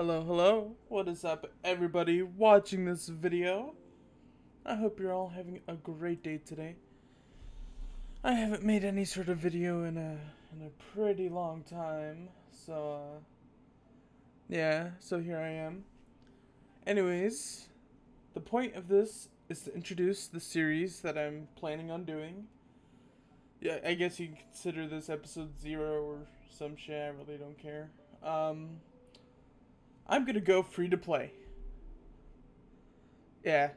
Hello, hello. What is up, everybody watching this video? I hope you're all having a great day today. I haven't made any sort of video in a pretty long time, so yeah, so here I am. Anyways, the point of this is to introduce the series that I'm planning on doing. Yeah, I guess you can consider this episode 0 or some shit, I really don't care. I'm gonna go free to play. Yeah.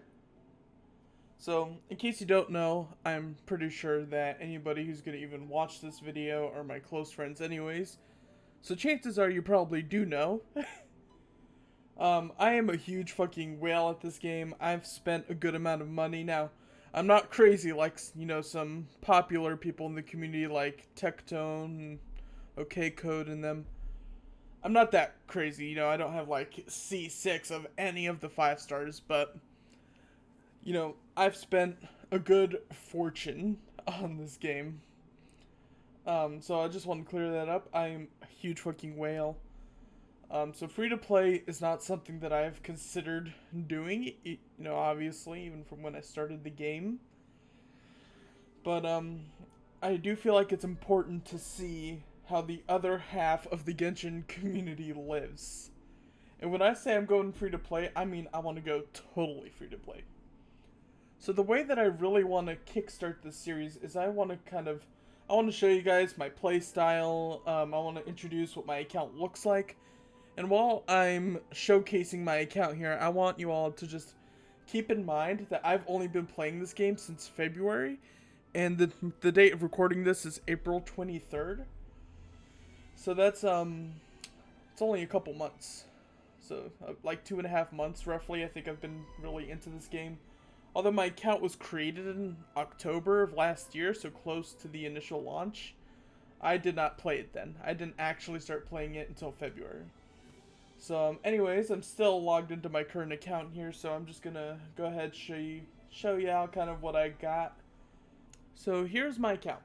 So, in case you don't know, I'm pretty sure that anybody who's gonna even watch this video are my close friends anyways. So chances are you probably do know. I am a huge fucking whale at this game. I've spent a good amount of money. Now, I'm not crazy like, some popular people in the community like TECTONE, OK Code and them. I'm not that crazy, I don't have like C6 of any of the 5 stars, but I've spent a good fortune on this game. So I just want to clear that up. I'm a huge fucking whale. So free to play is not something that I've considered doing, obviously, even from when I started the game. But, I do feel like it's important to see how the other half of the Genshin community lives. And when I say I'm going free to play, I mean I want to go totally free to play. So the way that I really want to kickstart this series is I want to show you guys my play style. I want to introduce what my account looks like. And while I'm showcasing my account here, I want you all to just keep in mind that I've only been playing this game since February. And the date of recording this is April 23rd. So that's, it's only a couple months. So, like 2.5 months roughly, I think I've been really into this game. Although my account was created in October of last year, so close to the initial launch, I did not play it then. I didn't actually start playing it until February. So, anyways, I'm still logged into my current account here, so I'm just gonna go ahead and show you out kind of what I got. So here's my account.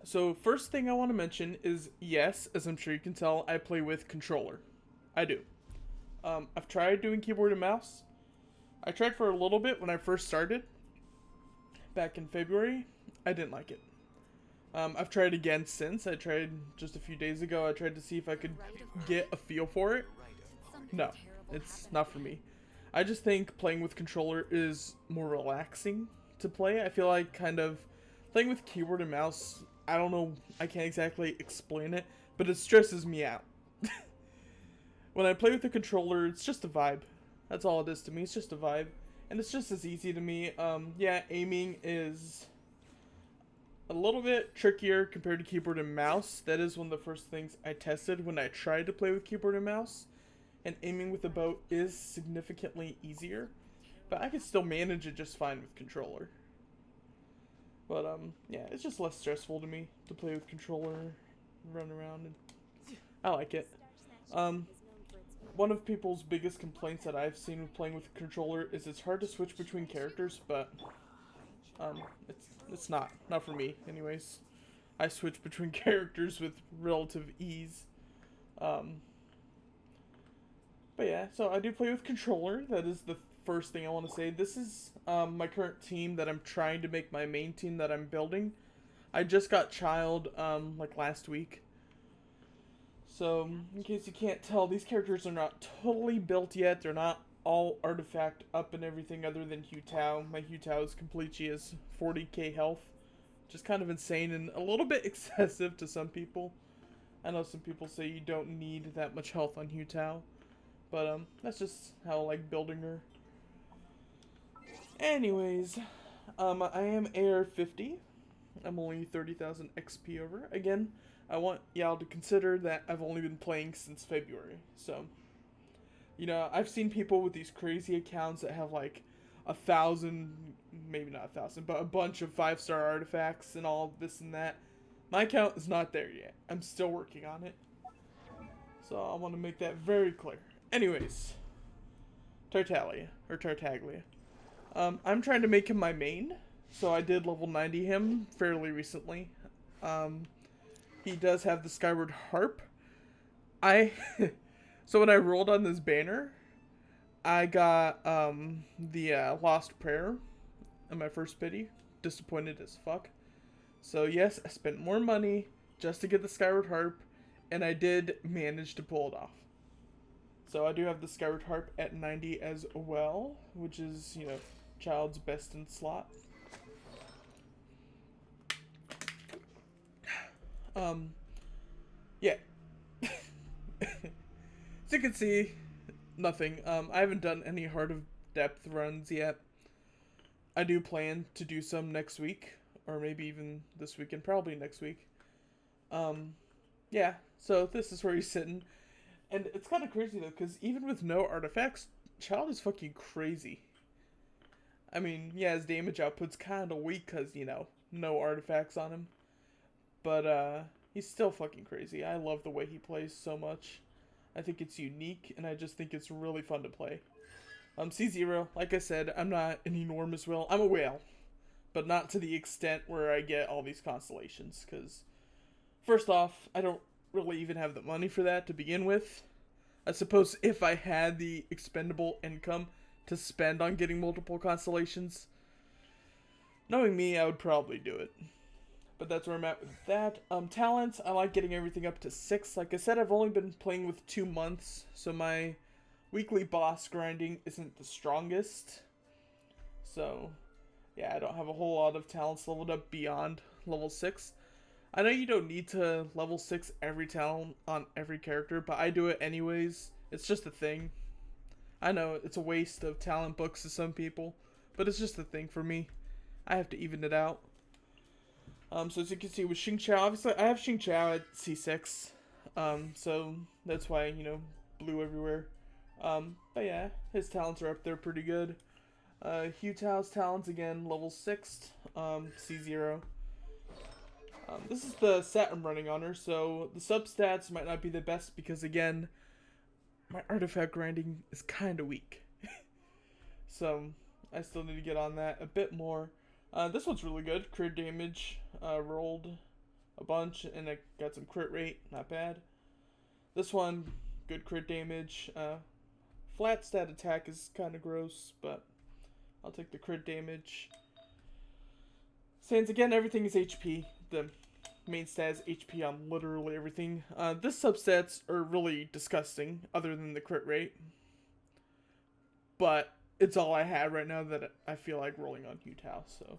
So first thing I want to mention is, yes, as I'm sure you can tell, I play with controller. I do. I've tried doing keyboard and mouse. I tried for a little bit when I first started, back in February. I didn't like it. I've tried again since. I tried just a few days ago. I tried to see if I could get a feel for it. No, it's not for me. I just think playing with controller is more relaxing to play. I feel like kind of playing with keyboard and mouse, I don't know, I can't exactly explain it, but it stresses me out. When I play with the controller, it's just a vibe. That's all it is to me. It's just a vibe. And it's just as easy to me. Yeah, aiming is a little bit trickier compared to keyboard and mouse. That is one of the first things I tested when I tried to play with keyboard and mouse. And aiming with the bow is significantly easier. But I can still manage it just fine with controller. But, yeah, it's just less stressful to me to play with controller, run around, and I like it. One of people's biggest complaints that I've seen with playing with a controller is it's hard to switch between characters, but it's not for me anyways. I switch between characters with relative ease. But yeah, so I do play with controller. That is the first thing I want to say. This is my current team that I'm trying to make my main team that I'm building. I just got child like last week. So, in case you can't tell, these characters are not totally built yet. They're not all artifact up and everything other than Hu Tao. My Hu Tao is complete. She has 40k health. Just kind of insane and a little bit excessive to some people. I know some people say you don't need that much health on Hu Tao. But, that's just how I like building her. Anyways, I am AR50. I'm only 30,000 XP over. Again, I want y'all to consider that I've only been playing since February. So, I've seen people with these crazy accounts that have like 1,000, maybe not 1,000, but a bunch of 5-star artifacts and all this and that. My account is not there yet. I'm still working on it. So I want to make that very clear. Anyways, Tartaglia. I'm trying to make him my main. So I did level 90 him fairly recently. He does have the Skyward Harp. I So when I rolled on this banner, I got the Lost Prayer in my first pity. Disappointed as fuck. So yes, I spent more money just to get the Skyward Harp, and I did manage to pull it off. So I do have the Skyward Harp at 90 as well, which is, you know, Child's best in slot. Yeah. As you can see, nothing. I haven't done any Heart of Depth runs yet. I do plan to do some next week, or maybe even this weekend, probably next week. Yeah, so this is where he's sitting. And it's kind of crazy though, because even with no artifacts, Child is fucking crazy. I mean, yeah, his damage output's kind of weak because, you know, no artifacts on him. But, he's still fucking crazy. I love the way he plays so much. I think it's unique, and I just think it's really fun to play. C0, like I said, I'm not an enormous whale. I'm a whale. But not to the extent where I get all these constellations, because first off, I don't really even have the money for that to begin with. I suppose if I had the expendable income to spend on getting multiple constellations, knowing me, I would probably do it. But that's where I'm at with that. Talents, I like getting everything up to 6. Like I said, I've only been playing with 2 months, so my weekly boss grinding isn't the strongest. So, yeah, I don't have a whole lot of talents leveled up beyond level 6. I know you don't need to level 6 every talent on every character, but I do it anyways. It's just a thing. I know it's a waste of talent books to some people, but it's just a thing for me. I have to even it out. So as you can see with Xing Chao, obviously I have Xing Chao at C6. So that's why, you know, blue everywhere. But yeah, his talents are up there pretty good. Hu Tao's talents, again, level 6, C0. This is the set I'm running on her, so the substats might not be the best because, again, my artifact grinding is kind of weak. So I still need to get on that a bit more. This one's really good. Crit damage, rolled a bunch, and I got some crit rate. Not bad. This one, good crit damage. Flat stat attack is kind of gross, but I'll take the crit damage. Sans, again, everything is HP. The main stat is HP on literally everything. This substats are really disgusting, other than the crit rate. But it's all I had right now that I feel like rolling on Hu Tao, so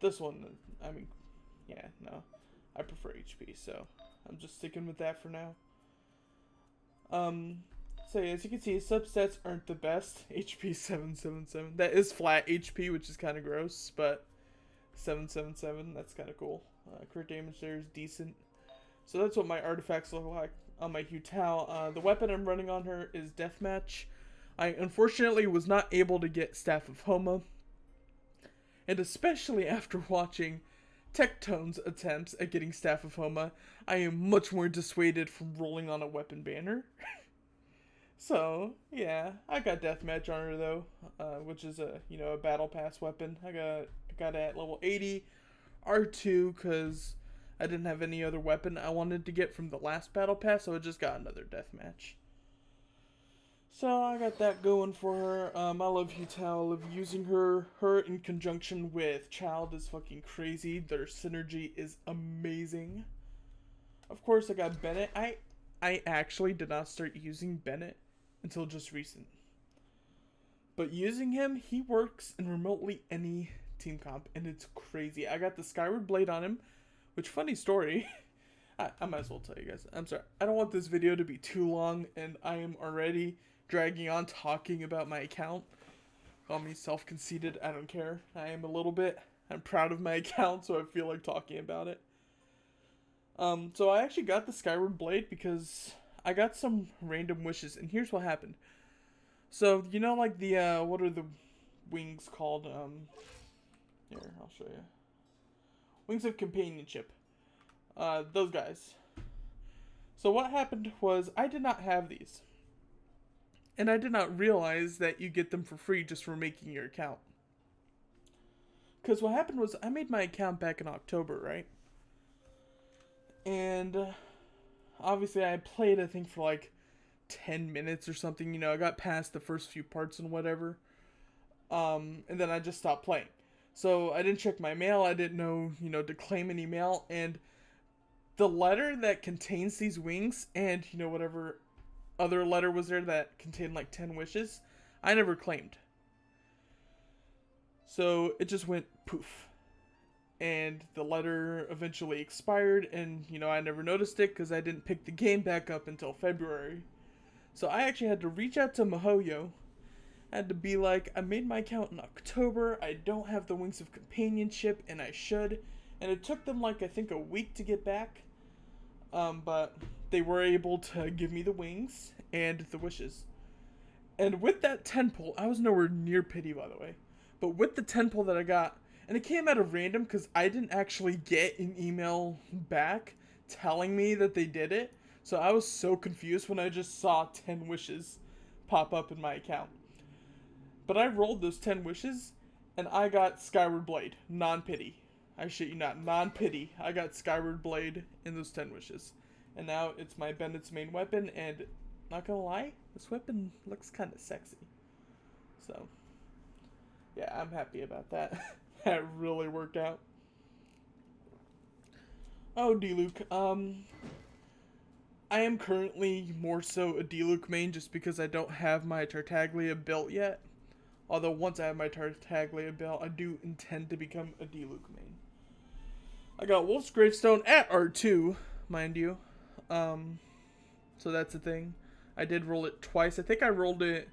this one, I mean, yeah, no, I prefer HP, so I'm just sticking with that for now. So yeah, as you can see, substats aren't the best. HP 777. That is flat HP, which is kind of gross, but 777, that's kind of cool. Crit damage there is decent. So that's what my artifacts look like on my Hu Tao. The weapon I'm running on her is Deathmatch. I unfortunately was not able to get Staff of Homa, and especially after watching TECTONE's attempts at getting Staff of Homa, I am much more dissuaded from rolling on a weapon banner. So, yeah, I got Deathmatch on her though, which is a, you know, a battle pass weapon. I got it at level 80, R2, because I didn't have any other weapon I wanted to get from the last battle pass, so I just got another Deathmatch. So I got that going for her. I love Hu Tao. I love using her. Her in conjunction with Child is fucking crazy. Their synergy is amazing. Of course, I got Bennett. I actually did not start using Bennett until just recent. But using him, he works in remotely any team comp, and it's crazy. I got the Skyward Blade on him, which, funny story. I might as well tell you guys. I'm sorry. I don't want this video to be too long, and I am already dragging on talking about my account. Call me self-conceited, I don't care. I am a little bit. I'm proud of my account, so I feel like talking about it. So I actually got the Skyward Blade because I got some random wishes, and here's what happened. So, you know, like the, what are the wings called? Here, I'll show you. Wings of Companionship. Those guys. So what happened was I did not have these. And I did not realize that you get them for free just for making your account. Because what happened was I made my account back in October, right? And obviously I played, I think, for like 10 minutes or something. You know, I got past the first few parts and whatever. And then I just stopped playing. So I didn't check my mail. I didn't know, you know, to claim any mail. And the letter that contains these wings and, you know, whatever other letter was there that contained like 10 wishes, I never claimed. So it just went poof. And the letter eventually expired, and, you know, I never noticed it because I didn't pick the game back up until February. So I actually had to reach out to MiHoYo. I had to be like, I made my account in October, I don't have the Wings of Companionship, and I should. And it took them like, I think, a week to get back. But they were able to give me the wings and the wishes. And with that 10 pull, I was nowhere near pity, by the way. But with the 10 pull that I got, and it came out of random because I didn't actually get an email back telling me that they did it. So I was so confused when I just saw 10 wishes pop up in my account. But I rolled those 10 wishes, and I got Skyward Blade, non-pity. I shit you not, non-pity. I got Skyward Blade in those 10 wishes. And now it's my Bennett's main weapon, and not gonna lie, this weapon looks kind of sexy. So, yeah, I'm happy about that. That really worked out. Oh, D-Luke, I am currently more so a D-Luke main just because I don't have my Tartaglia built yet. Although once I have my Tartaglia built, I do intend to become a D-Luke main. I got Wolf's Gravestone at R2, mind you. So that's the thing. I did roll it twice. I think I rolled it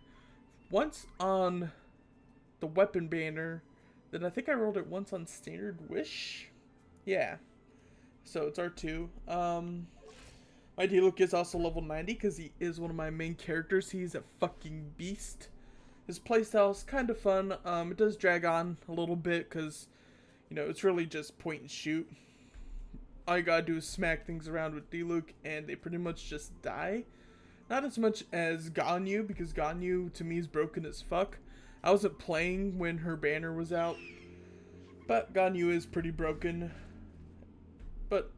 once on the weapon banner. Then I think I rolled it once on Standard Wish. Yeah. So it's R2. My D-Luke is also level 90 because he is one of my main characters. He's a fucking beast. His playstyle is kind of fun. It does drag on a little bit because, you know, it's really just point and shoot. All you gotta do is smack things around with D-Luke and they pretty much just die. Not as much as Ganyu, because Ganyu to me is broken as fuck. I wasn't playing when her banner was out, but Ganyu is pretty broken. But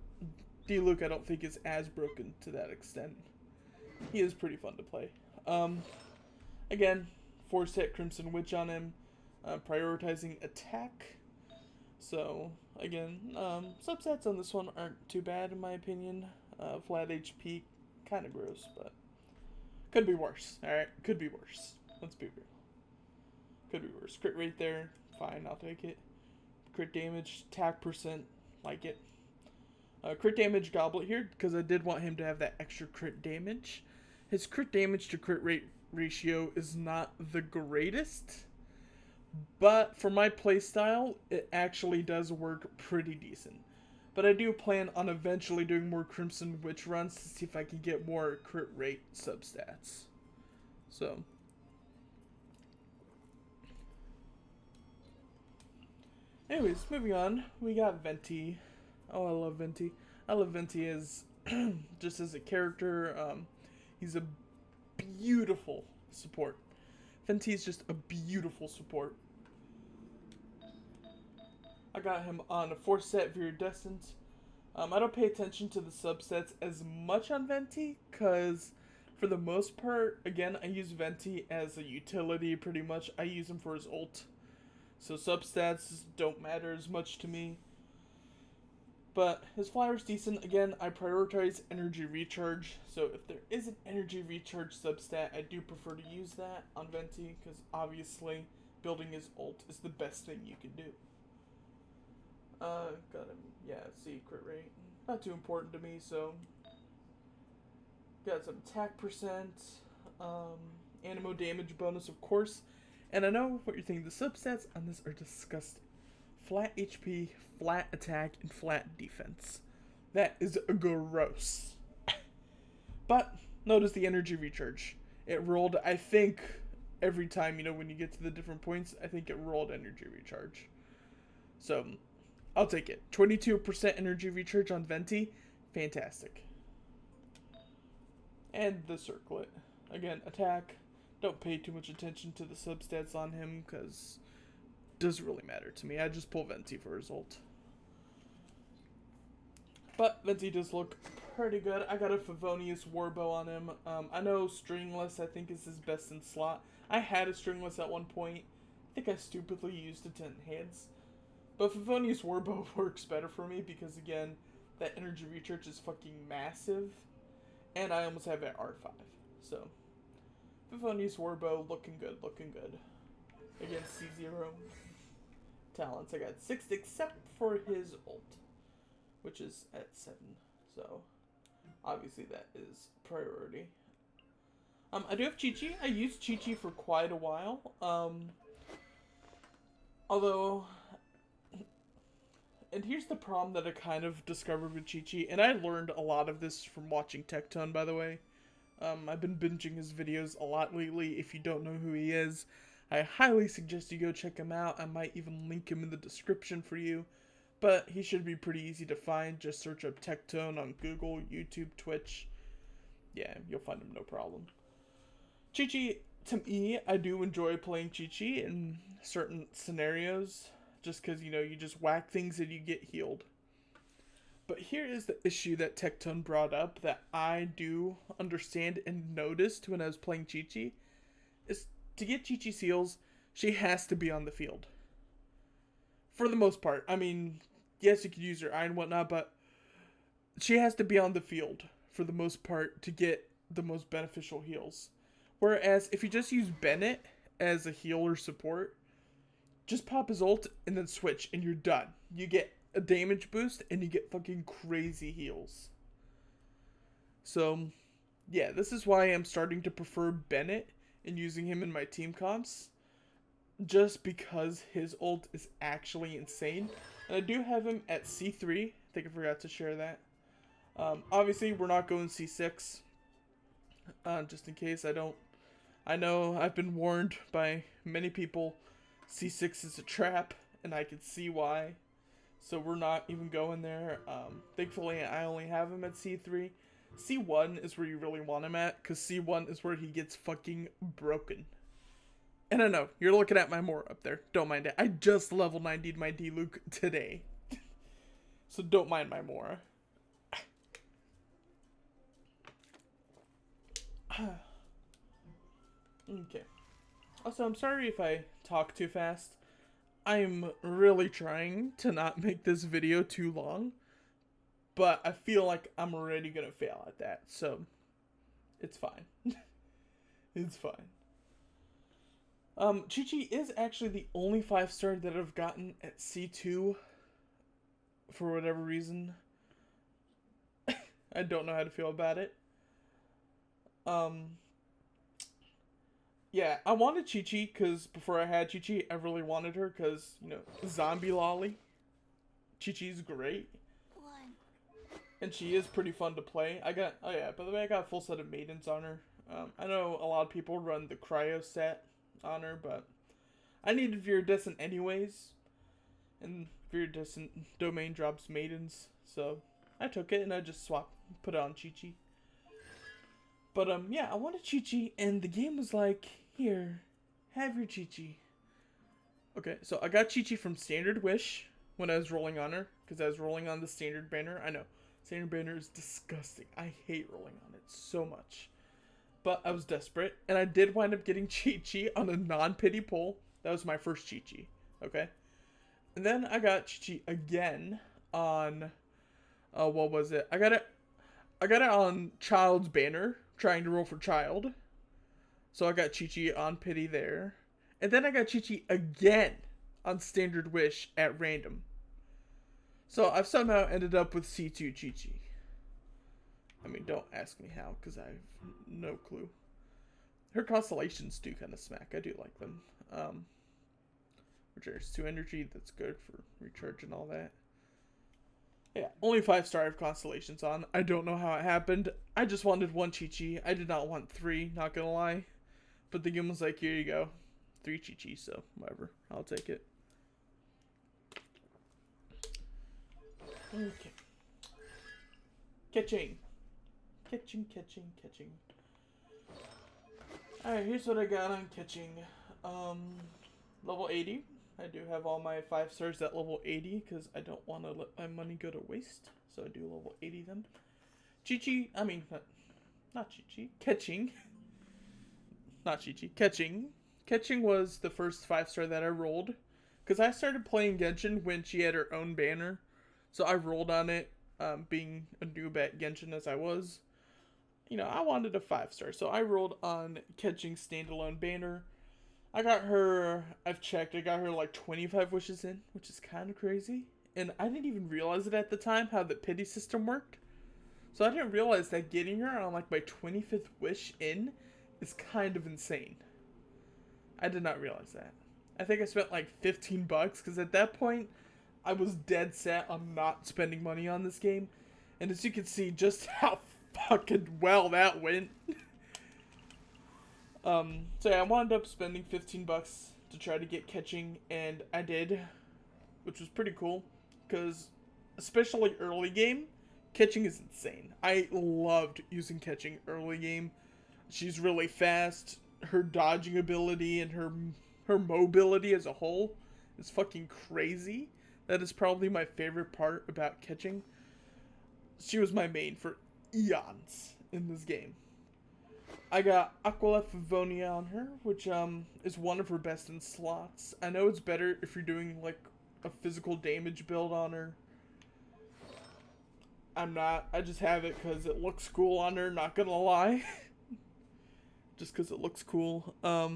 D-Luke I don't think is as broken to that extent. He is pretty fun to play. Again, 4-set Crimson Witch on him, prioritizing attack. So, again, subsets on this one aren't too bad in my opinion. Flat HP, kind of gross, but could be worse, alright? Could be worse. Let's be real. Could be worse. Crit rate there, fine, I'll take it. Crit damage, attack percent, like it. Crit damage Goblet here, because I did want him to have that extra crit damage. His crit damage to crit rate ratio is not the greatest, but for my playstyle, it actually does work pretty decent. But I do plan on eventually doing more Crimson Witch runs to see if I can get more crit rate substats. So, anyways, moving on, we got Venti. Oh, I love Venti. I love Venti as just as a character. He's a beautiful support. Venti is just a beautiful support. I got him on a 4-set Viridescent. I don't pay attention to the subsets as much on Venti, because for the most part, again, I use Venti as a utility pretty much. I use him for his ult. So substats don't matter as much to me. But his flower's decent. Again, I prioritize energy recharge. So if there is an energy recharge substat, I do prefer to use that on Venti, because obviously building his ult is the best thing you can do. Got him, yeah, see, crit rate. Not too important to me, so. Got some attack percent, animo damage bonus, of course. And I know what you're thinking, the substats on this are disgusting. Flat HP, flat attack, and flat defense. That is gross. But, notice the energy recharge. It rolled, I think, every time, you know, when you get to the different points, I think it rolled energy recharge. So, I'll take it. 22% energy recharge on Venti. Fantastic. And the circlet. Again, attack. Don't pay too much attention to the substats on him, because it doesn't really matter to me. I just pull Venti for his ult. But Venti does look pretty good. I got a Favonius Warbow on him. I know Stringless, I think, is his best in slot. I had a Stringless at one point. I think I stupidly used it to enhance. But Favonius Warbow works better for me because, again, that energy recharge is fucking massive. And I almost have it at R5. So, Favonius Warbow looking good, looking good. Against C0. Talents, I got 6 except for his ult, which is at 7. So, obviously that is priority. I do have Chi-Chi. I used Chi-Chi for quite a while. Although, and here's the problem that I kind of discovered with Chi-Chi, and I learned a lot of this from watching TECTONE, by the way. I've been binging his videos a lot lately. If you don't know who he is, I highly suggest you go check him out. I might even link him in the description for you. But he should be pretty easy to find. Just search up TECTONE on Google, YouTube, Twitch. Yeah, you'll find him no problem. Chi-Chi, to me, I do enjoy playing Chi-Chi in certain scenarios. Just because, you know, you just whack things and you get healed. But here is the issue that TECTONE brought up that I do understand and noticed when I was playing Chi-Chi. Is to get Chi-Chi seals, she has to be on the field. For the most part. I mean, yes, you could use her eye and whatnot, but she has to be on the field for the most part to get the most beneficial heals. Whereas, if you just use Bennett as a heal or support, just pop his ult and then switch and you're done. You get a damage boost and you get fucking crazy heals. So, yeah, this is why I'm starting to prefer Bennett and using him in my team comps. Just because his ult is actually insane. And I do have him at C3. I think I forgot to share that. Obviously, we're not going C6. Just in case I don't. I know I've been warned by many people. C6 is a trap. And I can see why. So we're not even going there. Thankfully, I only have him at C3. C1 is where you really want him at. Because C1 is where he gets fucking broken. And I know, you're looking at my Mora up there. Don't mind it. I just level 90'd my D-Luke today. So don't mind my Mora. Okay. Also, I'm sorry if I talk too fast. I'm really trying to not make this video too long. But I feel like I'm already gonna fail at that. So, it's fine. It's fine. Chi-Chi is actually the only 5-star that I've gotten at C2 for whatever reason. I don't know how to feel about it. Yeah, I wanted Chi-Chi because before I had Chi-Chi, I really wanted her because, you know, zombie lolly. Chi-Chi's great. And she is pretty fun to play. Oh yeah, by the way, I got a full set of maidens on her. I know a lot of people run the cryo set on her, but I needed Viridescent anyways, and Viridescent domain drops maidens, so I took it and I just put it on Chi-Chi. But yeah, I wanted Chi-Chi, and the game was like, here, have your Chi-Chi. Okay, so I got Chi-Chi from Standard Wish when I was rolling on her, because I was rolling on the standard banner. I know, standard banner is disgusting. I hate rolling on it so much. But I was desperate, and I did wind up getting Chi-Chi on a non-pity pull. That was my first Chi-Chi, okay? And then I got Chi-Chi again on, what was it? I got it on Child's banner, trying to roll for Child. So I got Chi-Chi on pity there. And then I got Chi-Chi again on Standard Wish at random. So I've somehow ended up with C2 Chi-Chi. I mean, don't ask me how, because I have no clue. Her constellations do kind of smack. I do like them. Regenerates 2 energy. That's good for recharge and all that. Yeah, only 5-star I have constellations on. I don't know how it happened. I just wanted 1 Chi-Chi. I did not want 3, not gonna lie. But the game was like, here you go. 3 Chi-Chi, so whatever. I'll take it. Okay. Catching. Catching. Alright, here's what I got on catching. Level 80. I do have all my 5-stars at level 80 because I don't want to let my money go to waste. So I do level 80 them. Chi-Chi, I mean, not Chi-Chi, Catching. Not Chi-Chi, Catching. Catching was the first 5-star that I rolled. Because I started playing Genshin when she had her own banner. So I rolled on it, being a noob at Genshin as I was. You know, I wanted a 5-star. So I rolled on Catching standalone banner. I got her, I've checked, I got her like 25 wishes in, which is kind of crazy. And I didn't even realize it at the time how the pity system worked. So I didn't realize that getting her on like my 25th wish in is kind of insane. I did not realize that. I think I spent like 15 bucks because at that point I was dead set on not spending money on this game. And as you can see just how fucking well that went. So yeah, I wound up spending 15 bucks to try to get Catching, and I did, which was pretty cool because especially early game, Catching is insane. I loved using Catching early game. She's really fast. Her dodging ability and her mobility as a whole is fucking crazy. That is probably my favorite part about Catching. She was my main for eons in this game. I got Aquila Favonia on her, which is one of her best in slots. I know it's better if you're doing like a physical damage build on her. I'm not. I just have it because it looks cool on her, not gonna lie. Just because it looks cool. But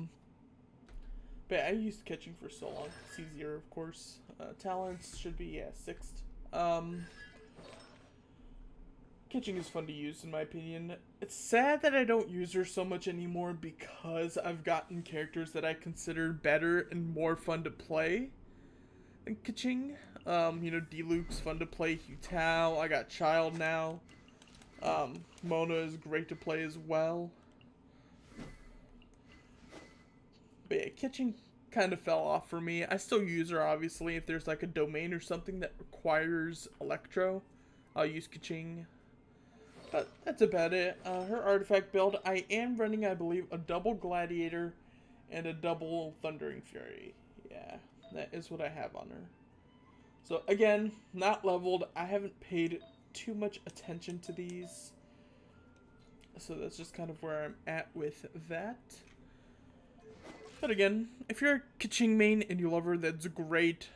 yeah, I used Catching for so long. It's easier, of course. Talents should be, yeah, 6th. Catching is fun to use, in my opinion. It's sad that I don't use her so much anymore because I've gotten characters that I consider better and more fun to play than Catching. You know, D-Luke's fun to play. Hu Tao. I got Child now. Mona is great to play as well. But yeah, Catching kind of fell off for me. I still use her, obviously. If there's like a domain or something that requires Electro, I'll use Catching. But that's about it. Her artifact build, I am running, I believe, a double Gladiator and a double Thundering Fury. Yeah, that is what I have on her. So again, not leveled. I haven't paid too much attention to these. So that's just kind of where I'm at with that. But again, if you're a Catching main and you love her, that's great.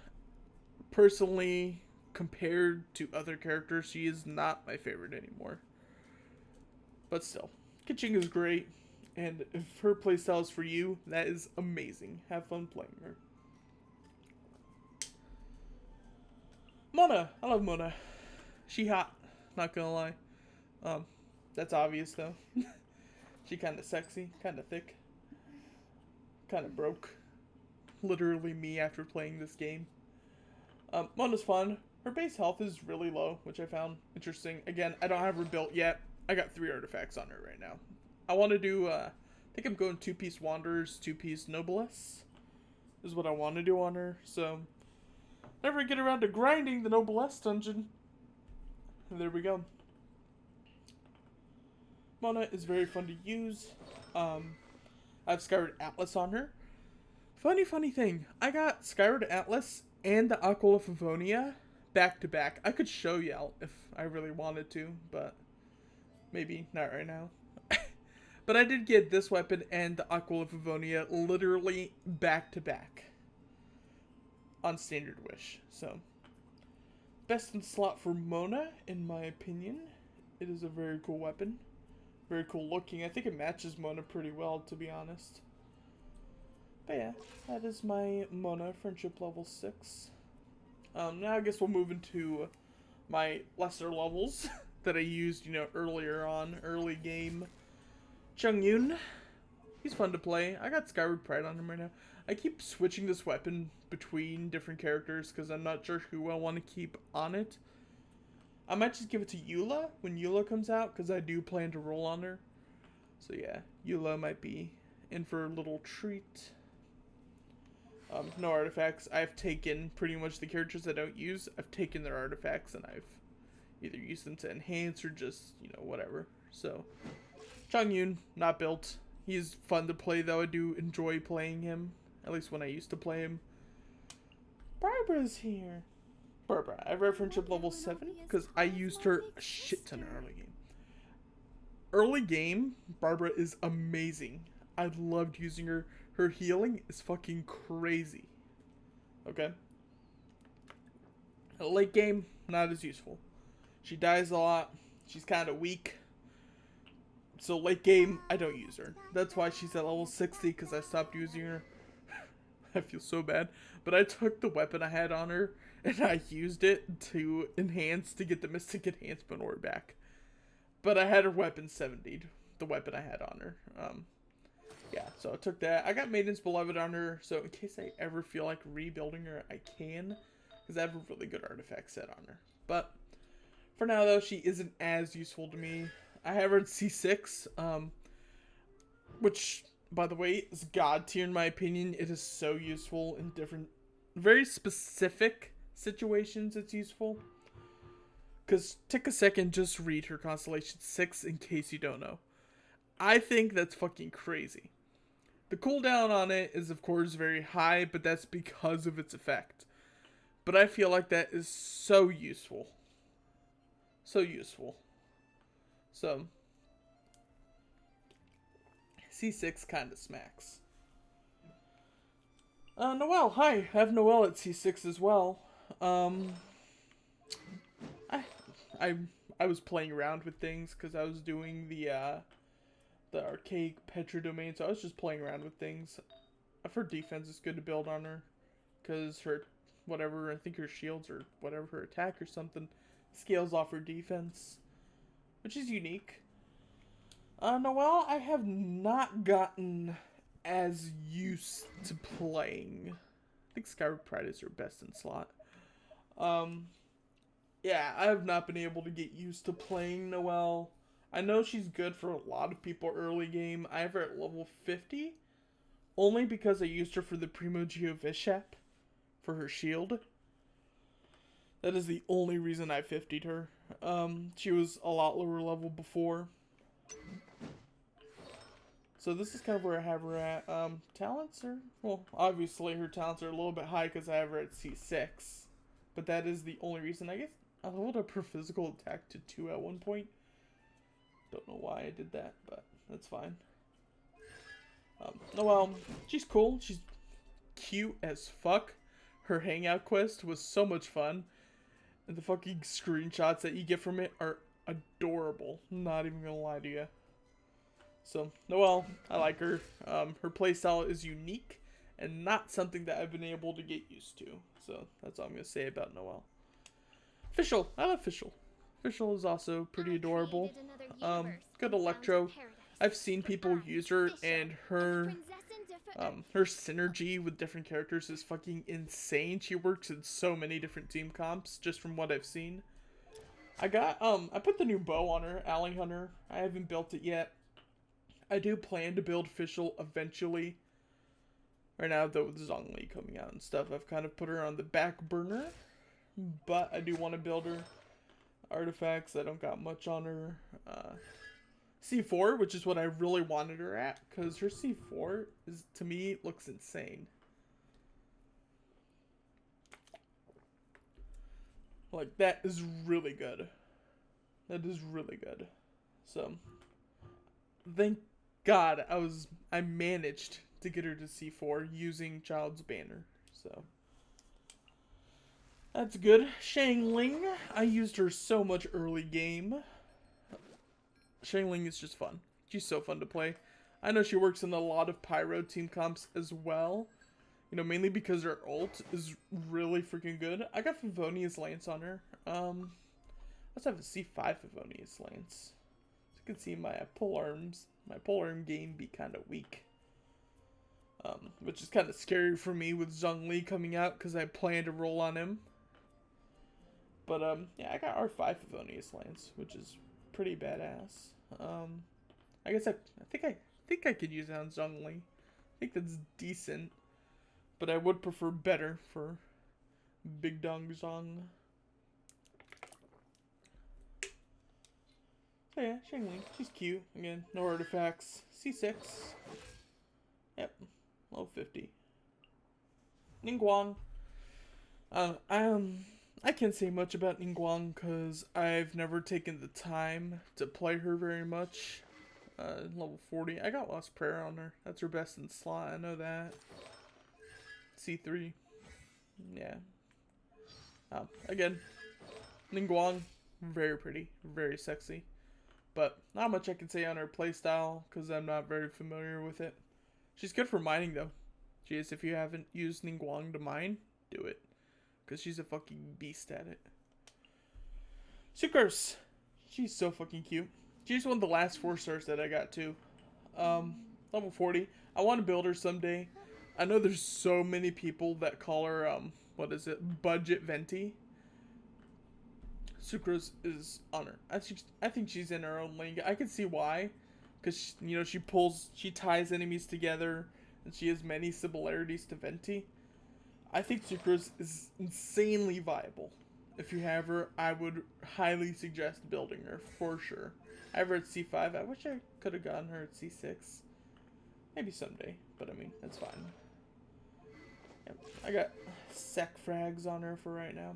Personally, compared to other characters, she is not my favorite anymore. But still, Catching is great, and if her playstyle is for you, that is amazing. Have fun playing her. Mona! I love Mona. She hot, not gonna lie. That's obvious though. She kinda sexy, kinda thick. Kinda broke. Literally me after playing this game. Mona's fun. Her base health is really low, which I found interesting. Again, I don't have her built yet. I got 3 artifacts on her right now. I want to do, I think I'm going 2-piece Wanderers, 2-piece Noblesse. Is what I want to do on her. So, never get around to grinding the Noblesse dungeon. And there we go. Mona is very fun to use. I have Skyward Atlas on her. Funny thing. I got Skyward Atlas and the Aquila Favonia back to back. I could show y'all if I really wanted to, but maybe not right now. But I did get this weapon and the Aquila Favonia literally back to back on Standard Wish. So, best in slot for Mona, in my opinion. It is a very cool weapon. Very cool looking. I think it matches Mona pretty well, to be honest. But yeah, that is my Mona friendship level 6. Now I guess we'll move into my lesser levels that I used, you know, earlier on, early game. Chongyun, he's fun to play. I got Skyward Pride on him right now. I keep switching this weapon between different characters because I'm not sure who I want to keep on it. I might just give it to Eula when Eula comes out because I do plan to roll on her. So yeah, Eula might be in for a little treat. No artifacts. I've taken pretty much the characters I don't use. I've taken their artifacts and I've either used them to enhance or just, you know, whatever. So, Chongyun, not built. He's fun to play though. I do enjoy playing him. At least when I used to play him. Barbara's here. Barbara. I have her friendship level 7 because I used her a shit ton early game. early game, Barbara is amazing. I loved using her. Her healing is fucking crazy. Okay? Late game, not as useful. She dies a lot. She's kind of weak. So late game, I don't use her. That's why she's at level 60, because I stopped using her. I feel so bad. But I took the weapon I had on her, and I used it to enhance, to get the Mystic Enhancement Orb back. But I had her weapon 70'd, the weapon I had on her. Yeah, so I took that. I got Maiden's Beloved on her, so in case I ever feel like rebuilding her, I can. Because I have a really good artifact set on her. But for now, though, she isn't as useful to me. I have her at C6, which, by the way, is god tier in my opinion. It is so useful in different, very specific situations it's useful. Because take a second, just read her Constellation 6 in case you don't know. I think that's fucking crazy. The cooldown on it is, of course, very high, but that's because of its effect. But I feel like that is so useful. So useful. So, C6 kind of smacks. Noelle, hi. I have Noelle at C6 as well. I was playing around with things because I was doing the archaic Petra domain, so I was just playing around with things. I've heard defense is good to build on her because her, whatever, I think her shields or whatever, her attack or something scales off her defense, which is unique. Noelle, I have not gotten as used to playing. I think Skyward Pride is her best in slot. Yeah, I have not been able to get used to playing Noelle. I know she's good for a lot of people early game. I have her at level 50. Only because I used her for the Primo Geovishap for her shield. That is the only reason I 50'd her. She was a lot lower level before. So this is kind of where I have her at. Talents are, well, obviously her talents are a little bit high because I have her at C6. But that is the only reason. I guess I leveled up her physical attack to 2 at one point. Don't know why I did that, but that's fine. Well, she's cool. She's cute as fuck. Her hangout quest was so much fun. And the fucking screenshots that you get from it are adorable. Not even gonna lie to you. So, Noelle, I like her. Her playstyle is unique and not something that I've been able to get used to. So, that's all I'm gonna say about Noelle. Fischl, I love Fischl. Fischl is also pretty adorable. Good Electro. I've seen people use her, and her synergy with different characters is fucking insane. She works in so many different team comps, just from what I've seen. I put the new bow on her, Alley Hunter. I haven't built it yet. I do plan to build Fischl eventually. Right now, though, with Zhongli coming out and stuff, I've kind of put her on the back burner. But I do want to build her. Artifacts, I don't got much on her. C4, which is what I really wanted her at, because her C4 is, to me, looks insane. Like, that is really good. That is really good. So, thank God I managed to get her to C4 using Child's Banner. So, that's good. Shangling, I used her so much early game. Shangling is just fun. She's so fun to play. I know she works in a lot of Pyro team comps as well. You know, mainly because her ult is really freaking good. I got Favonius Lance on her. Let's have a C5 Favonius Lance. So you can see my polearm game be kind of weak. Which is kind of scary for me with Zhongli coming out because I plan to roll on him. But, yeah, I got R5 Favonius Lance, which is pretty badass. I guess I think I could use it on Zhongli. I think that's decent, but I would prefer better for Big Dong Zhong. So yeah, Shangling, she's cute. Again, no artifacts. C6. Yep, level 50. Ningguang. I I can't say much about Ningguang because I've never taken the time to play her very much. Level 40. I got Lost Prayer on her. That's her best in slot. I know that. C3. Yeah. Again, Ningguang, very pretty, very sexy. But not much I can say on her playstyle because I'm not very familiar with it. She's good for mining though. She is. If you haven't used Ningguang to mine, do it. Because she's a fucking beast at it. Sucrose. She's so fucking cute. She's one of the last 4 stars that I got too. Level 40. I want to build her someday. I know there's so many people that call her, what is it? Budget Venti. Sucrose is on her. I think she's in her own league. I can see why. Because, you know, she ties enemies together. And she has many similarities to Venti. I think Sucrose is insanely viable. If you have her, I would highly suggest building her, for sure. I have her at C5. I wish I could have gotten her at C6. Maybe someday, but I mean, that's fine. Yep. I got sec frags on her for right now.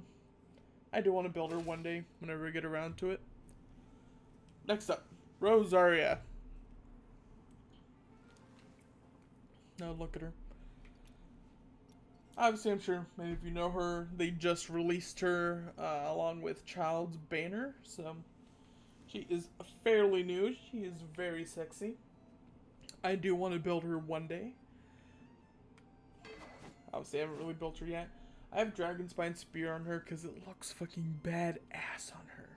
I do want to build her one day, whenever I get around to it. Next up, Rosaria. Now look at her. Obviously, I'm sure many of you know her. They just released her along with Child's Banner, so she is fairly new. She is very sexy. I do want to build her one day. Obviously, I haven't really built her yet. I have Dragon Spine Spear on her because it looks fucking badass on her.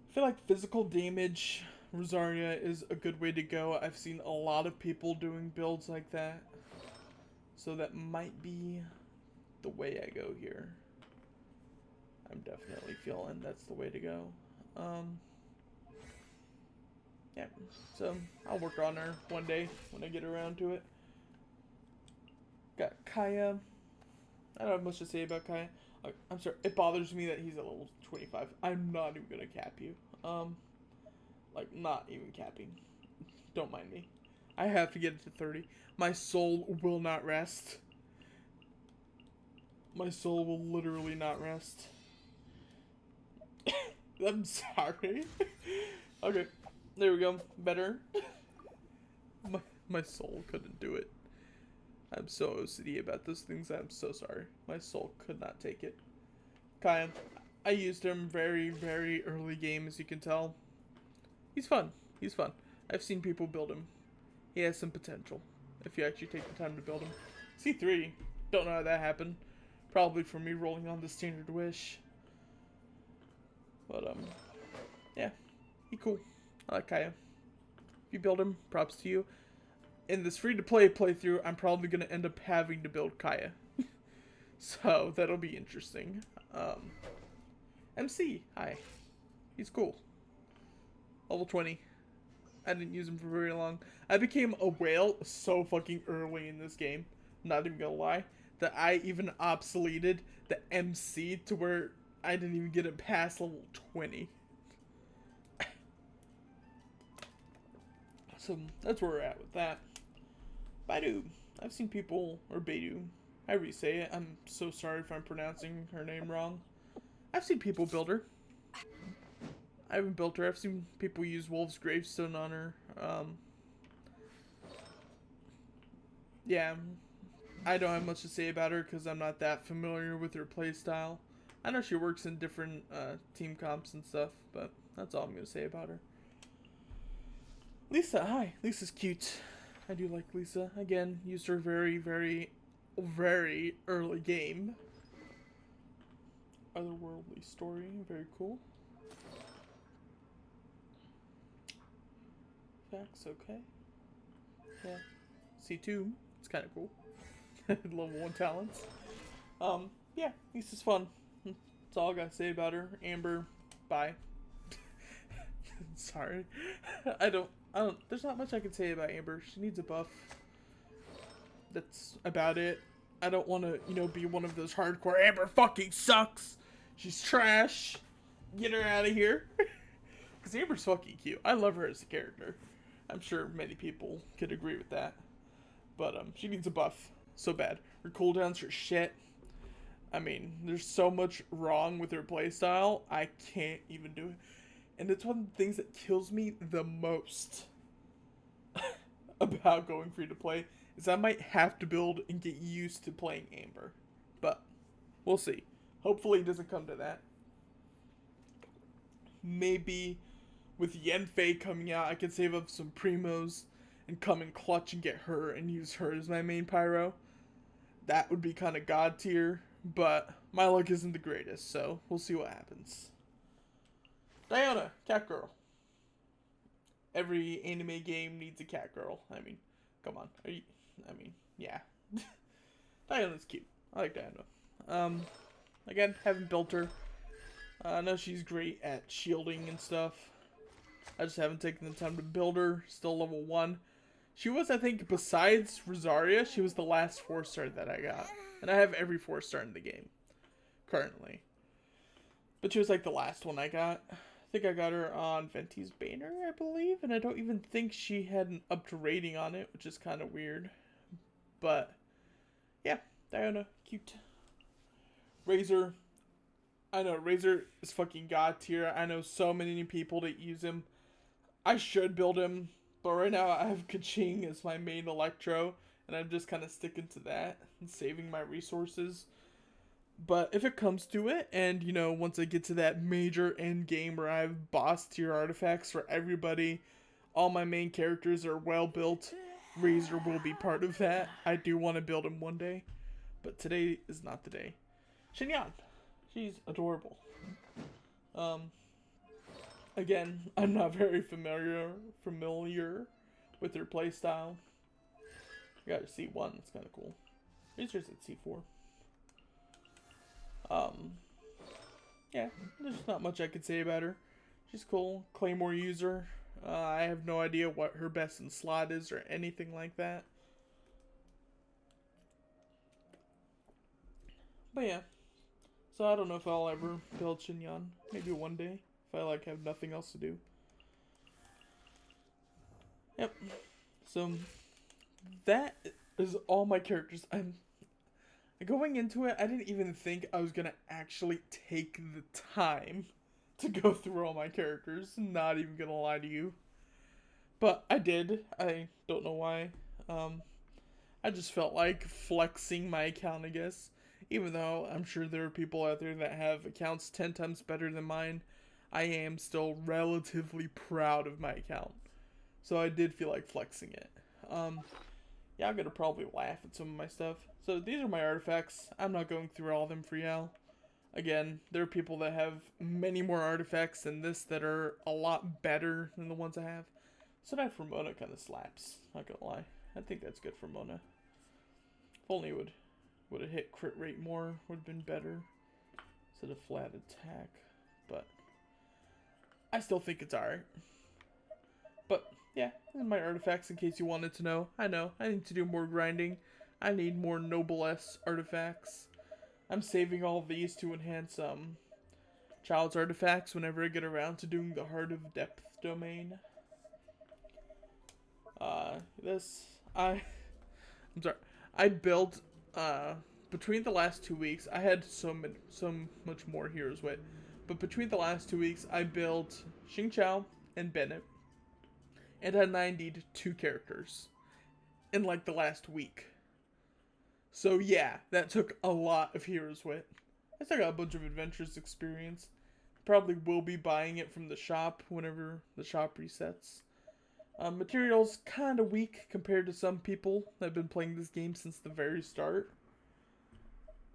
I feel like physical damage, Rosaria is a good way to go. I've seen a lot of people doing builds like that. So that might be the way I go here. I'm definitely feeling that's the way to go. Yeah, so I'll work on her one day when I get around to it. Got Kaya. I don't have much to say about Kaya. I'm sorry, it bothers me that he's at level 25. I'm not even gonna cap you. Like, not even capping. Don't mind me. I have to get it to 30. My soul will not rest. My soul will literally not rest. I'm sorry. Okay, there we go. Better. My soul couldn't do it. I'm so OCD about those things. I'm so sorry. My soul could not take it. Kaya. I used him very, very early game, as you can tell. He's fun. He's fun. I've seen people build him. He has some potential, if you actually take the time to build him. C3. Don't know how that happened. Probably from me rolling on the standard wish. But, yeah. He cool. I like Kaya. If you build him, props to you. In this free-to-play playthrough, I'm probably going to end up having to build Kaya. So, that'll be interesting. MC. Hi. He's cool. Level 20. I didn't use him for very long. I became a whale so fucking early in this game. Not even gonna lie. That I even obsoleted the MC to where I didn't even get it past level 20. So that's where we're at with that. Baidu. I've seen people, or Baidu, however you say it. I'm so sorry if I'm pronouncing her name wrong. I've seen people build her. I haven't built her. I've seen people use Wolf's Gravestone on her. Yeah, I don't have much to say about her because I'm not that familiar with her playstyle. I know she works in different team comps and stuff, but that's all I'm going to say about her. Lisa, hi. Lisa's cute. I do like Lisa. Again, used her very, very, very early game. Otherworldly story. Very cool. Facts, okay. Yeah. C2. It's kind of cool. Level 1 talents. Yeah, Lisa's fun. That's all I gotta say about her. Amber, bye. Sorry. I don't, there's not much I can say about Amber. She needs a buff. That's about it. I don't want to, you know, be one of those hardcore, Amber fucking sucks. She's trash. Get her out of here. Because Amber's fucking cute. I love her as a character. I'm sure many people could agree with that. But, she needs a buff. So bad. Her cooldowns are shit. I mean, there's so much wrong with her playstyle, I can't even do it. And it's one of the things that kills me the most about going free to play is I might have to build and get used to playing Amber. But we'll see. Hopefully it doesn't come to that. Maybe with Yenfei coming out, I could save up some primos and come in clutch and get her and use her as my main pyro. That would be kind of god tier, but my luck isn't the greatest, so we'll see what happens. Diana, cat girl. Every anime game needs a cat girl. I mean, come on. Yeah. Diana's cute. I like Diana. Again, haven't built her. I know she's great at shielding and stuff. I just haven't taken the time to build her. Still level 1. She was, I think, besides Rosaria, she was the last 4-star that I got. And I have every 4-star in the game. Currently. But she was like the last one I got. I think I got her on Venti's banner, I believe. And I don't even think she had an up to rating on it, which is kind of weird. But, yeah. Diana, cute. Razor. I know, Razor is fucking god tier. I know so many people that use him. I should build him. But right now I have Kaching as my main Electro, and I'm just kind of sticking to that and saving my resources. But if it comes to it, and you know, once I get to that major end game where I have boss tier artifacts for everybody, all my main characters are well built, Razor will be part of that. I do want to build him one day, but today is not the day. Shinyan, she's adorable. Again, I'm not very familiar with her playstyle. I got a C1, it's kind of cool. Razor's at C4. Yeah, there's not much I could say about her. She's cool, Claymore user. I have no idea what her best in slot is or anything like that. But yeah, so I don't know if I'll ever build Shinyan. Maybe one day. I like have nothing else to do. Yep. So that is all my characters. I'm going into it. I didn't even think I was gonna actually take the time to go through all my characters. Not even gonna lie to you, but I did. I don't know why. I just felt like flexing my account, I guess. Even though I'm sure there are people out there that have accounts 10 times better than mine. I am still relatively proud of my account. So I did feel like flexing it. Yeah, I'm gonna probably laugh at some of my stuff. So these are my artifacts. I'm not going through all of them for y'all. Again, there are people that have many more artifacts than this that are a lot better than the ones I have. So that for Mona kind of slaps. Not gonna lie. I think that's good for Mona. If only it would have hit crit rate more, would have been better. Instead of flat attack. But I still think it's alright. But, yeah, my artifacts in case you wanted to know. I know, I need to do more grinding. I need more Noblesse artifacts. I'm saving all of these to enhance Child's artifacts whenever I get around to doing the Heart of Depth domain. I'm sorry. I built, between the last 2 weeks, I had so much more Heroes Wit. But between the last 2 weeks, I built Xing Chao and Bennett. And I 90'd 2 characters. In like the last week. So yeah, that took a lot of Heroes Wit. I still got a bunch of Adventures experience. Probably will be buying it from the shop whenever the shop resets. Materials kind of weak compared to some people that have been playing this game since the very start.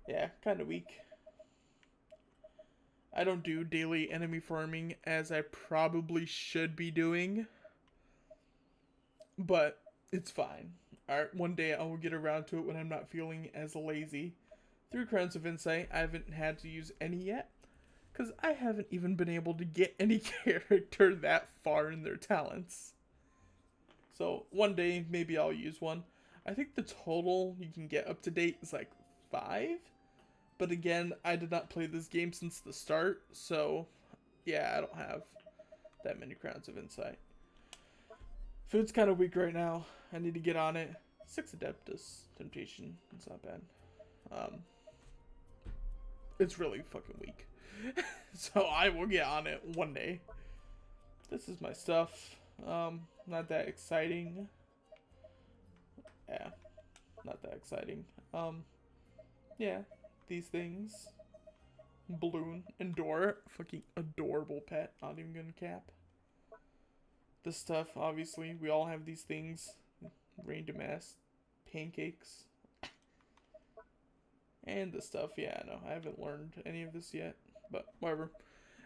Yeah, kind of weak. I don't do daily enemy farming as I probably should be doing. But it's fine. Alright, one day I will get around to it when I'm not feeling as lazy. 3 Crowns of Insight, I haven't had to use any yet. Because I haven't even been able to get any character that far in their talents. So one day maybe I'll use one. I think the total you can get up to date is like 5. But again, I did not play this game since the start. So yeah, I don't have that many Crowns of Insight. Food's kind of weak right now. I need to get on it. 6 Adeptus Temptation. It's not bad. it's really fucking weak. So I will get on it one day. This is my stuff. Not that exciting. Yeah, not that exciting. Yeah, these things. Balloon and Dora, fucking adorable pet. Not even gonna cap. This stuff, obviously, we all have these things. Rain to mass, pancakes, and the stuff. Yeah, no, I haven't learned any of this yet, but whatever.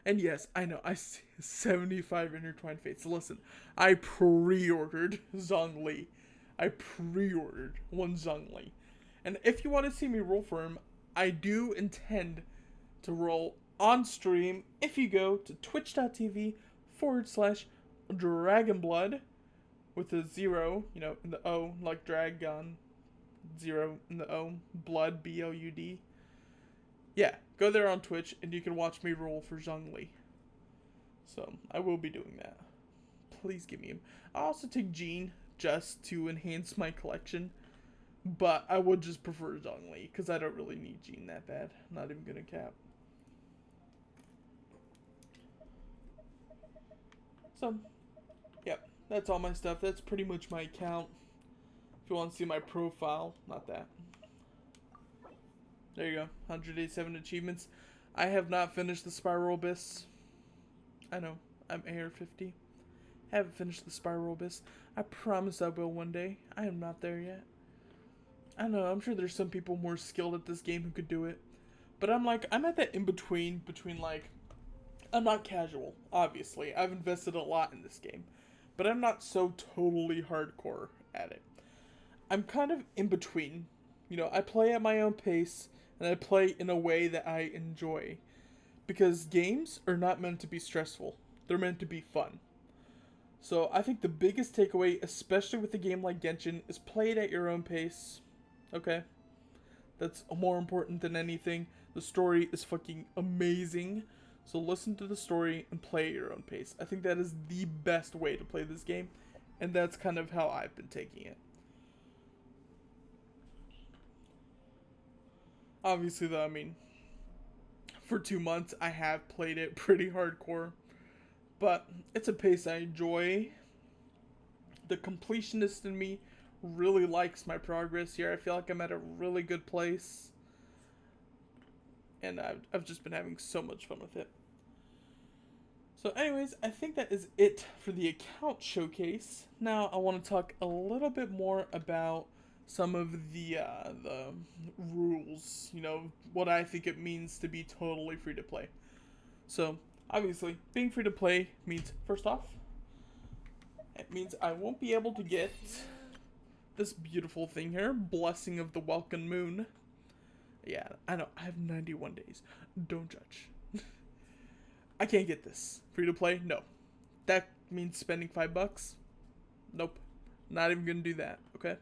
And yes, I know, I see 75 intertwined fates. Listen, I pre-ordered Zhongli. I pre-ordered one Zhongli. And if you want to see me roll for him, I do intend to roll on stream if you go to twitch.tv/dragonblood with a 0, you know, in the O, like dragon, 0 in the O, blood, B-L-U-D. Yeah, go there on Twitch and you can watch me roll for Zhongli. So, I will be doing that. Please give me him. I'll also take Jean just to enhance my collection. But I would just prefer Zhongli because I don't really need Jean that bad. I'm not even gonna cap. So, yep, that's all my stuff. That's pretty much my account. If you want to see my profile, not that. There you go, 187 achievements. I have not finished the Spiral Abyss. I know, I'm AR50. Haven't finished the Spiral Abyss. I promise I will one day. I am not there yet. I don't know, I'm sure there's some people more skilled at this game who could do it. But I'm at that in-between, like, I'm not casual, obviously. I've invested a lot in this game. But I'm not so totally hardcore at it. I'm kind of in between. You know, I play at my own pace, and I play in a way that I enjoy. Because games are not meant to be stressful. They're meant to be fun. So I think the biggest takeaway, especially with a game like Genshin, is play it at your own pace. Okay? That's more important than anything. The story is fucking amazing. So listen to the story and play at your own pace. I think that is the best way to play this game. And that's kind of how I've been taking it. Obviously though, I mean, for 2 months I have played it pretty hardcore. But it's a pace I enjoy. The completionist in me really likes my progress here. I feel like I'm at a really good place. And I've just been having so much fun with it. So anyways, I think that is it for the account showcase. Now I want to talk a little bit more about some of the rules. You know, what I think it means to be totally free to play. So obviously, being free to play means, first off, it means I won't be able to get this beautiful thing here, Blessing of the Welcome Moon. Yeah, I know, I have 91 days. Don't judge. I can't get this. Free to play? No. That means spending $5? Nope. Not even gonna do that, okay?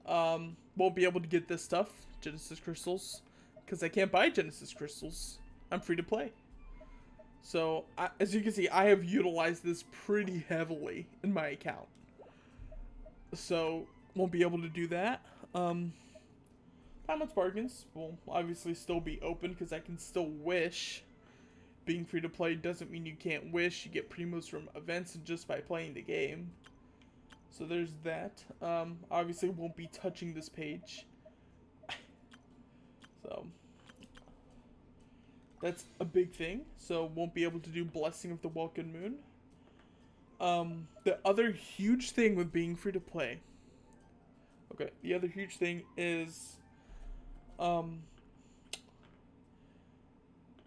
Won't be able to get this stuff, Genesis Crystals, because I can't buy Genesis Crystals. I'm free to play. So, as you can see, I have utilized this pretty heavily in my account. So, won't be able to do that. Diamonds Bargains will obviously still be open because I can still wish. Being free to play doesn't mean you can't wish. You get primos from events just by playing the game. So there's that. Obviously won't be touching this page. So that's a big thing. So won't be able to do Blessing of the Welcome Moon. The other huge thing with being free to play. Okay, the other huge thing is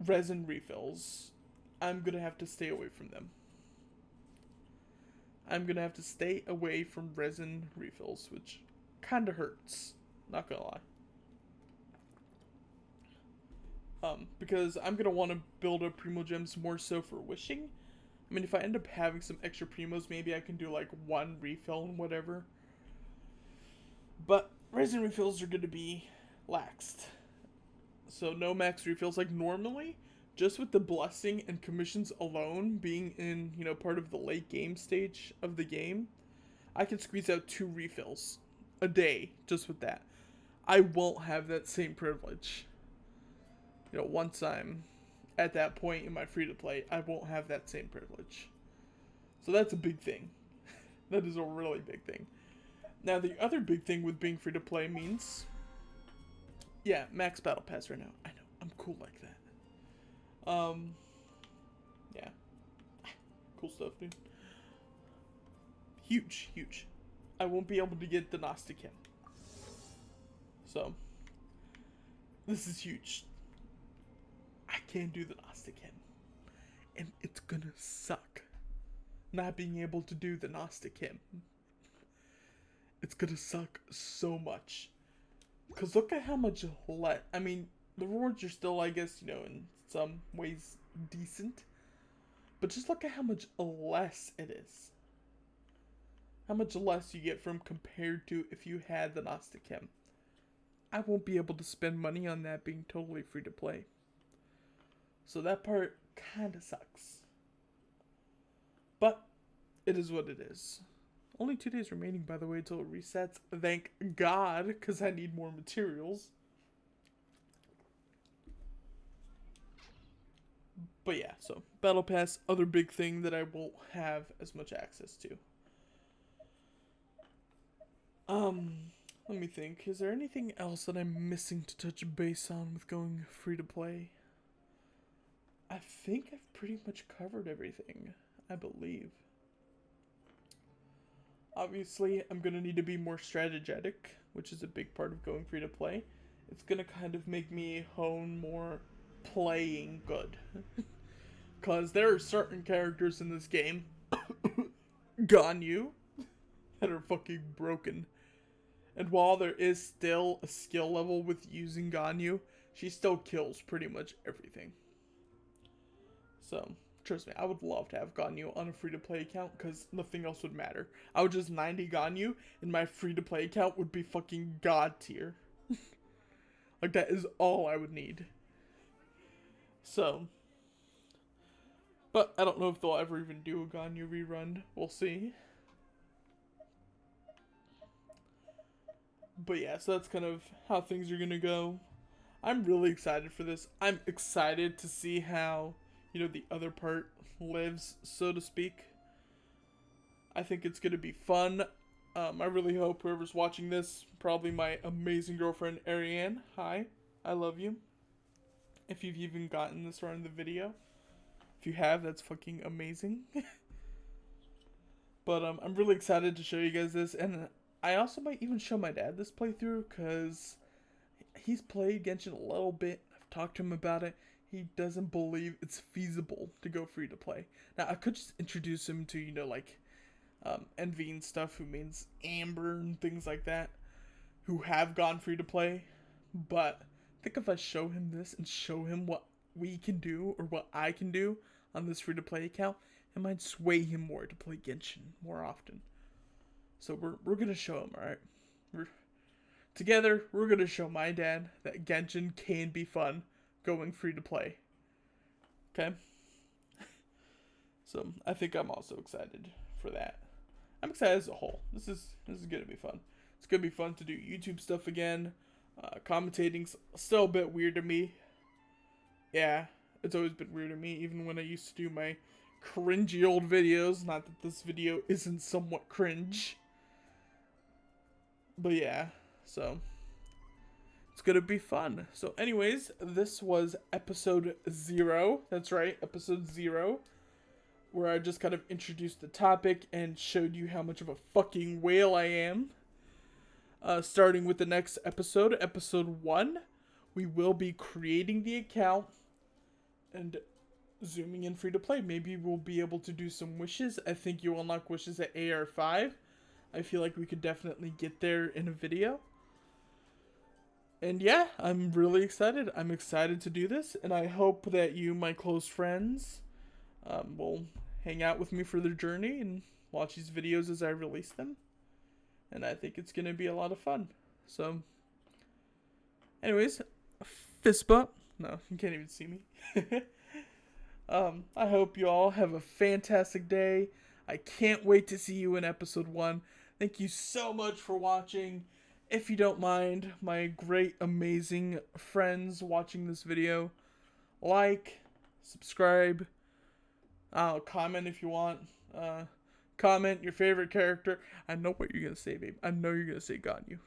resin refills. I'm gonna have to stay away from them. I'm gonna have to stay away from resin refills, which kinda hurts. Not gonna lie. Because I'm gonna want to build up Primo Gems more so for wishing. I mean, if I end up having some extra Primos, maybe I can do like one refill and whatever. But resin refills are gonna be laxed. So no max refills like normally. Just with the blessing and commissions alone being in, you know, part of the late game stage of the game, I can squeeze out 2 refills a day just with that. I won't have that same privilege. once I'm at that point in my free-to-play, I won't have that same privilege. So that's a big thing. That is a really big thing. Now, the other big thing with being free-to-play means... Yeah, max battle pass right now. I know, I'm cool like that. Yeah. Cool stuff, dude. Huge, huge. I won't be able to get the Gnostic him. So, this is huge. I can't do the Gnostic him. And it's gonna suck. Not being able to do the Gnostic him. It's gonna suck so much. Because look at how much I mean, the rewards are still, I guess, in some ways decent. But just look at how much less it is. How much less you get from compared to if you had the Gnostic him. I won't be able to spend money on that being totally free to play. So that part kinda sucks. But it is what it is. Only 2 days remaining, by the way, until it resets. Thank God, because I need more materials. But yeah, so Battle Pass, other big thing that I won't have as much access to. Let me think. Is there anything else that I'm missing to touch base on with going free to play? I think I've pretty much covered everything, I believe. Obviously, I'm going to need to be more strategetic, which is a big part of going free to play. It's going to kind of make me hone more playing good. Because there are certain characters in this game, Ganyu, that are fucking broken. And while there is still a skill level with using Ganyu, she still kills pretty much everything. So, trust me, I would love to have Ganyu on a free-to-play account because nothing else would matter. I would just 90 Ganyu and my free-to-play account would be fucking god tier. Like, that is all I would need. So, but I don't know if they'll ever even do a Ganyu rerun. We'll see. But yeah, so that's kind of how things are gonna go. I'm really excited for this. I'm excited to see how, the other part lives, so to speak. I think it's gonna be fun. I really hope whoever's watching this, probably my amazing girlfriend, Ariane. Hi, I love you. If you've even gotten this far in the video. If you have, that's fucking amazing. But I'm really excited to show you guys this, and I also might even show my dad this playthrough, because he's played Genshin a little bit. I've talked to him about it. He doesn't believe it's feasible to go free to play. Now, I could just introduce him to, Envy and stuff, who means Amber and things like that, who have gone free to play. But I think if I show him this and show him what we can do, or what I can do on this free to play account, it might sway him more to play Genshin more often. So we're gonna show him, alright? Together, we're gonna show my dad that Genshin can be fun going free to play. Okay? So I think I'm also excited for that. I'm excited as a whole. This is gonna be fun. It's gonna be fun to do YouTube stuff again. Commentating's still a bit weird to me. Yeah, it's always been weird to me, even when I used to do my cringy old videos. Not that this video isn't somewhat cringe. But yeah, so it's gonna be fun. So anyways, this was episode 0. That's right, episode 0. Where I just kind of introduced the topic and showed you how much of a fucking whale I am. Starting with the next episode, episode 1, we will be creating the account and zooming in free to play. Maybe we'll be able to do some wishes. I think you unlock wishes at AR5. I feel like we could definitely get there in a video. And yeah, I'm really excited. I'm excited to do this. And I hope that you, my close friends, will hang out with me for the journey and watch these videos as I release them. And I think it's going to be a lot of fun. So, anyways, fist bump. No, you can't even see me. I hope you all have a fantastic day. I can't wait to see you in episode 1. Thank you so much for watching. If you don't mind, my great, amazing friends watching this video, like, subscribe, comment if you want. Comment your favorite character. I know what you're gonna say, babe. I know you're gonna say Ganyu.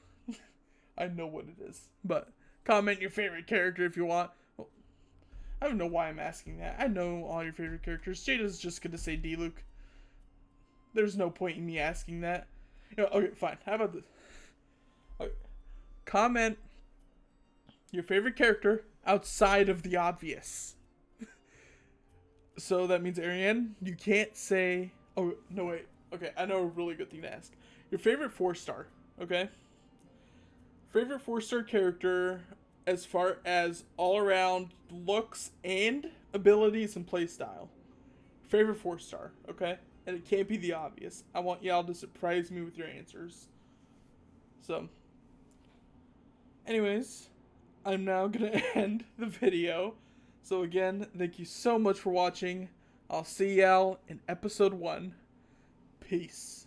I know what it is. But comment your favorite character if you want. Well, I don't know why I'm asking that. I know all your favorite characters. Jada's just gonna say D-Luke. There's no point in me asking that. Okay, fine. How about this? Okay. Comment your favorite character outside of the obvious. So that means, Ariane, you can't say... Oh, no, wait. Okay, I know a really good thing to ask. Your favorite 4-star, okay? Favorite 4-star character as far as all-around looks and abilities and playstyle. Favorite 4-star, okay? And it can't be the obvious. I want y'all to surprise me with your answers. So, anyways, I'm now going to end the video. So again, thank you so much for watching. I'll see y'all in episode 1. Peace.